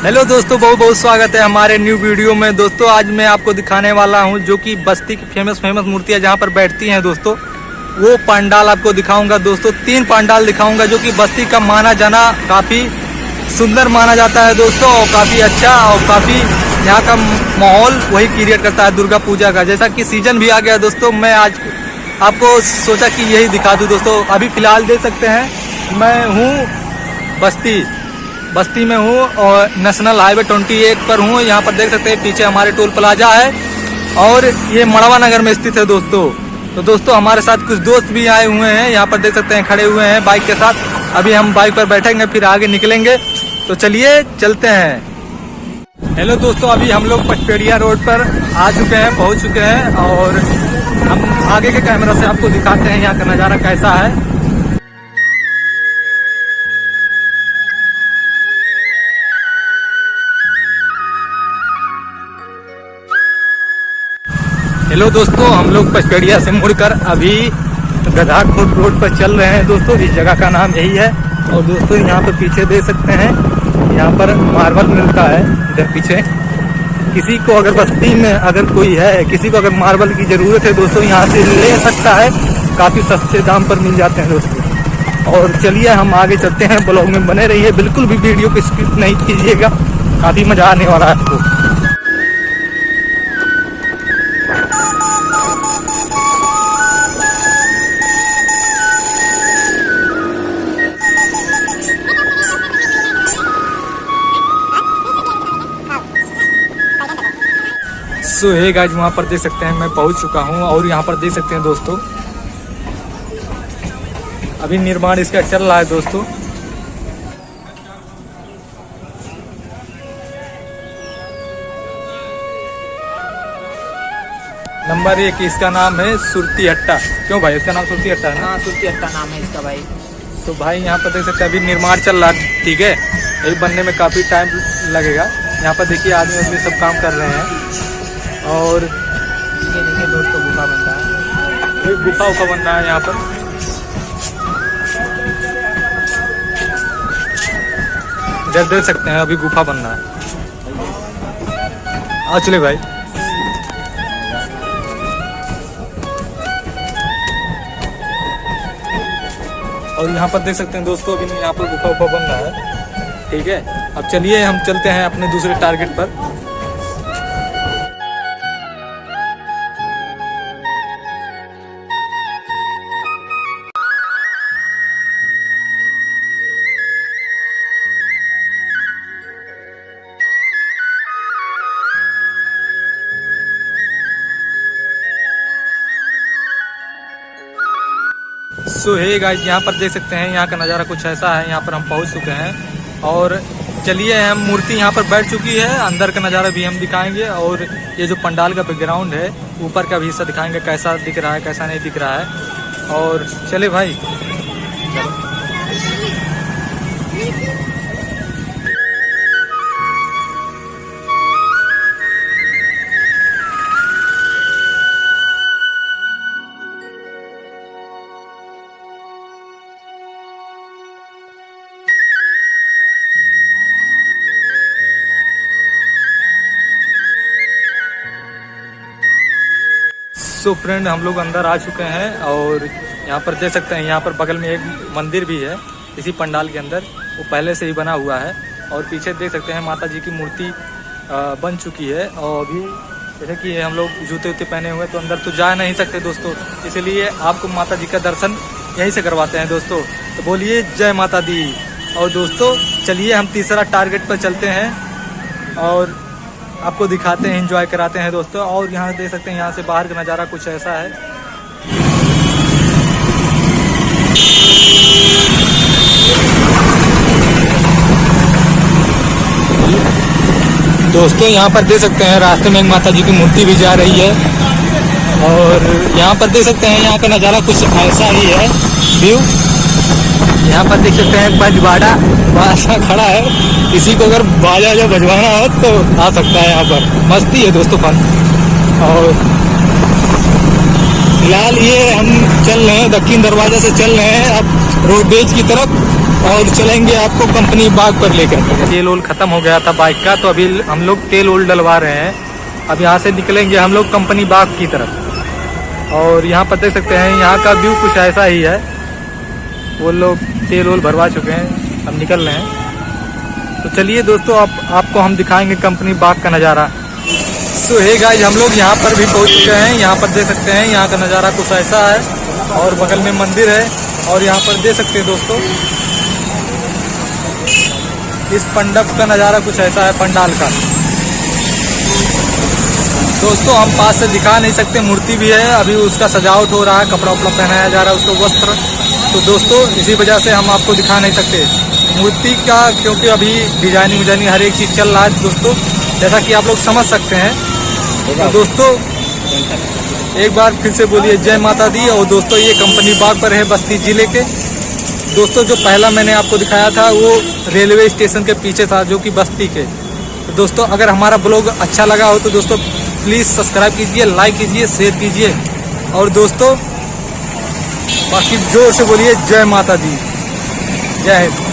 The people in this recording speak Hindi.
हेलो दोस्तों, बहुत बहुत स्वागत है हमारे न्यू वीडियो में। दोस्तों आज मैं आपको दिखाने वाला हूं जो कि बस्ती की फेमस मूर्तियां जहां पर बैठती हैं दोस्तों, वो पंडाल आपको दिखाऊंगा। दोस्तों 3 पंडाल दिखाऊंगा जो कि बस्ती का माना जाना काफ़ी सुंदर माना जाता है दोस्तों, और काफ़ी अच्छा और काफ़ी यहाँ का माहौल वही क्रिएट करता है दुर्गा पूजा का। जैसा कि सीजन भी आ गया दोस्तों, मैं आज आपको सोचा कि यही दिखा दूँ दोस्तों। अभी फ़िलहाल देख सकते हैं मैं हूँ बस्ती में हूँ और नेशनल हाईवे 28 पर हूँ। यहाँ पर देख सकते हैं पीछे हमारे टोल प्लाजा है और ये मड़वा नगर में स्थित है दोस्तों। तो दोस्तों हमारे साथ कुछ दोस्त भी आए हुए हैं, यहाँ पर देख सकते हैं खड़े हुए हैं बाइक के साथ। अभी हम बाइक पर बैठेंगे फिर आगे निकलेंगे, तो चलिए चलते हैं। हेलो दोस्तों, अभी हम लोग पचपेड़िया रोड पर आ चुके हैं, पहुँच चुके हैं और हम आगे के कैमरा से आपको दिखाते हैं यहाँ का नज़ारा कैसा है। हेलो दोस्तों, हम लोग पचपेड़िया से मुड़कर अभी गधाखोट रोड पर चल रहे हैं दोस्तों। इस जगह का नाम यही है। और दोस्तों यहाँ पर पीछे देख सकते हैं, यहाँ पर मार्बल मिलता है। इधर पीछे किसी को अगर बस्ती में अगर कोई है, किसी को अगर मार्बल की ज़रूरत है दोस्तों, यहाँ से ले सकता है। काफ़ी सस्ते दाम पर मिल जाते हैं दोस्तों। और चलिए हम आगे चलते हैं, ब्लॉग में बने रहिए, बिल्कुल भी वीडियो को स्किप नहीं कीजिएगा, काफ़ी मज़ा आने वाला है आपको। सो हे गाइस, वहाँ पर देख सकते हैं मैं पहुँच चुका हूँ और यहाँ पर देख सकते हैं दोस्तों अभी निर्माण इसका चल रहा है दोस्तों। नंबर 1 इसका नाम है सुरती हट्टा। क्यों भाई इसका नाम सुरती हट्टा है ना? हाँ, सुरती हट्टा नाम है इसका भाई। तो भाई यहाँ पर देख सकते हैं अभी निर्माण चल रहा है, ठीक है। यही बनने में काफ़ी टाइम लगेगा। यहाँ पर देखिए आदमी सब काम कर रहे हैं और ये देखिए दोस्तों गुफा बन रहा है। एक गुफा उफा बन रहा है यहाँ पर। इधर देख सकते हैं अभी गुफा बन रहा है। आओ चले भाई। और यहाँ पर देख सकते हैं दोस्तों अभी यहाँ पर गुफा उफा बन रहा है, ठीक है। अब चलिए हम चलते हैं अपने दूसरे टारगेट पर। सो हे गाइस, यहाँ पर देख सकते हैं यहाँ का नज़ारा कुछ ऐसा है। यहाँ पर हम पहुँच चुके हैं और चलिए हम मूर्ति यहाँ पर बैठ चुकी है। अंदर का नज़ारा भी हम दिखाएंगे और ये जो पंडाल का बैकग्राउंड है ऊपर का भी हिस्सा दिखाएंगे, कैसा दिख रहा है कैसा नहीं दिख रहा है। और चले भाई चलो। सो फ्रेंड, हम लोग अंदर आ चुके हैं और यहाँ पर देख सकते हैं यहाँ पर बगल में एक मंदिर भी है इसी पंडाल के अंदर। वो पहले से ही बना हुआ है और पीछे देख सकते हैं माता जी की मूर्ति बन चुकी है। और अभी जैसे कि हम लोग जूते उते पहने हुए तो अंदर तो जा नहीं सकते दोस्तों, इसलिए आपको माता जी का दर्शन यहीं से करवाते हैं दोस्तों। तो बोलिए जय माता दी। और दोस्तों चलिए हम तीसरा टारगेट पर चलते हैं और आपको दिखाते हैं, एंजॉय कराते हैं दोस्तों। और यहाँ देख सकते हैं यहाँ से बाहर का नज़ारा कुछ ऐसा है। दोस्तों यहाँ पर देख सकते हैं रास्ते में एक माता जी की मूर्ति भी जा रही है और यहाँ पर देख सकते हैं यहाँ का नज़ारा कुछ ऐसा ही है व्यू। यहाँ पर देख सकते हैं बजवाड़ा बाजा खड़ा है, किसी को अगर बाजा जो बजवाना हो तो आ सकता है। यहाँ पर मस्ती है दोस्तों फन। और फिलहाल ये हम चल रहे हैं दक्षिण दरवाजा से चल रहे हैं अब रोडवेज की तरफ। और चलेंगे आपको कंपनी बाग पर लेकर। तेल ओल खत्म हो गया था बाइक का, तो अभी हम लोग तेल ओल डलवा रहे हैं। अब यहाँ से निकलेंगे हम लोग कंपनी बाग की तरफ। और यहाँ पर देख सकते हैं यहाँ का व्यू कुछ ऐसा ही है। वो लोग तेल ओल भरवा चुके हैं, अब निकल रहे हैं। तो चलिए दोस्तों, आपको हम दिखाएंगे कंपनी बाग का नज़ारा। सो हे गाइस, हम लोग यहाँ पर भी पहुँच चुके हैं। यहाँ पर देख सकते हैं यहाँ का नज़ारा कुछ ऐसा है और बगल में मंदिर है। और यहाँ पर देख सकते हैं दोस्तों, इस मंडप का नज़ारा कुछ ऐसा है, पंडाल का। दोस्तों हम पास से दिखा नहीं सकते, मूर्ति भी है, अभी उसका सजावट हो रहा है, कपड़ा उपड़ा पहनाया जा रहा है उसको, वस्त्र। तो दोस्तों इसी वजह से हम आपको दिखा नहीं सकते मूर्ति का, क्योंकि अभी डिजाइनिंग हर एक चीज़ चल रहा है दोस्तों, जैसा कि आप लोग समझ सकते हैं। तो दोस्तों एक बार फिर से बोलिए जय माता दी। और दोस्तों ये कंपनी बाग पर है, बस्ती जिले के। दोस्तों जो पहला मैंने आपको दिखाया था वो रेलवे स्टेशन के पीछे था, जो कि बस्ती के। तो दोस्तों अगर हमारा ब्लॉग अच्छा लगा हो तो दोस्तों प्लीज़ सब्सक्राइब कीजिए, लाइक कीजिए, शेयर कीजिए। और दोस्तों बाकी जोर से बोलिए जय माता दी, जय हिंद।